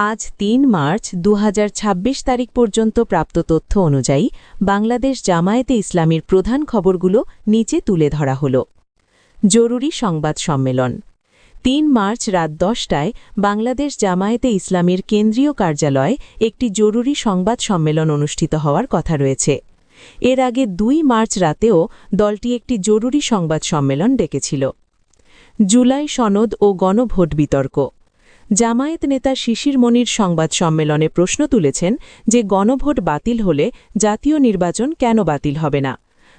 আজ ৩ মার্চ ২০২৬ তারিখ পর্যন্ত প্রাপ্ত তথ্য অনুযায়ী বাংলাদেশ জামায়াতে ইসলামীর প্রধান খবরগুলো নিচে তুলে ধরা হল। জরুরি সংবাদ সম্মেলন। ৩ মার্চ রাত ১০টায় বাংলাদেশ জামায়াতে ইসলামীর কেন্দ্রীয় কার্যালয়ে একটি জরুরি সংবাদ সম্মেলন অনুষ্ঠিত হওয়ার কথা রয়েছে। এর আগে ২ মার্চ রাতেও দলটি একটি জরুরি সংবাদ সম্মেলন ডেকেছিল। জুলাই সনদ ও গণভোট বিতর্ক। জামায়াত নেতা শিশির মনির সংবাদ সম্মেলনে প্রশ্ন তুলেছেন যে গণভোট বাতিল হলে জাতীয় নির্বাচন কেন বাতিল হবে না।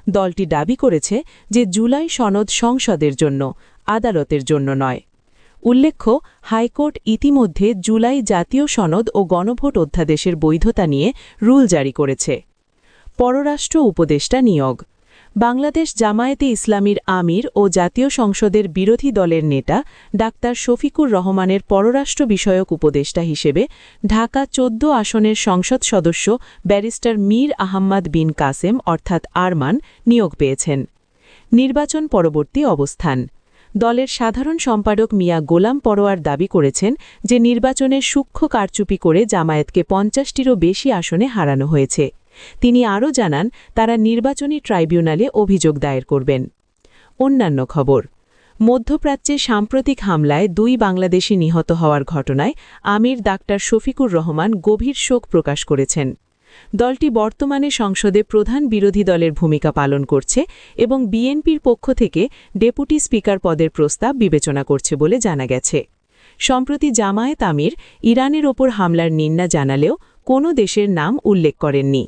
দলটি দাবি করেছে যে জুলাই সনদ সংসদের জন্য, আদালতের জন্য নয়। উল্লেখ্য, হাইকোর্ট ইতিমধ্যে জুলাই জাতীয় সনদ ও গণভোট অধ্যাদেশের বৈধতা নিয়ে রুল জারি করেছে। পররাষ্ট্র উপদেষ্টা নিয়োগ। বাংলাদেশ জামায়াতে ইসলামীর আমির ও জাতীয় সংসদের বিরোধী দলের নেতা ডাক্তার শফিকুর রহমানের পররাষ্ট্র বিষয়ক উপদেষ্টা হিসেবে ঢাকা ১৪ আসনের সংসদ সদস্য ব্যারিস্টার মীর আহম্মদ বিন কাসেম অর্থাৎ আরমান নিয়োগ পেয়েছেন। নির্বাচন পরবর্তী অবস্থান। দলের সাধারণ সম্পাদক মিয়া গোলাম পরোয়ার দাবি করেছেন যে নির্বাচনের সূক্ষ্ম কারচুপি করে জামায়াতকে ৫০টিরও বেশি আসনে হারানো হয়েছে। তিনি আরও জানান, তারা নির্বাচনী ট্রাইব্যুনালে অভিযোগ দায়ের করবেন। অন্যান্য খবর। মধ্যপ্রাচ্যে সাম্প্রতিক হামলায় ২ বাংলাদেশি নিহত হওয়ার ঘটনায় আমির ডাক্তার শফিকুর রহমান গভীর শোক প্রকাশ করেছেন। দলটি বর্তমানে সংসদে প্রধান বিরোধী দলের ভূমিকা পালন করছে এবং বিএনপির পক্ষ থেকে ডেপুটি স্পিকার পদের প্রস্তাব বিবেচনা করছে বলে জানা গেছে। সম্প্রতি জামায়াত আমির ইরানের ওপর হামলার নিন্দা জানালেও কোনো দেশের নাম উল্লেখ করেননি।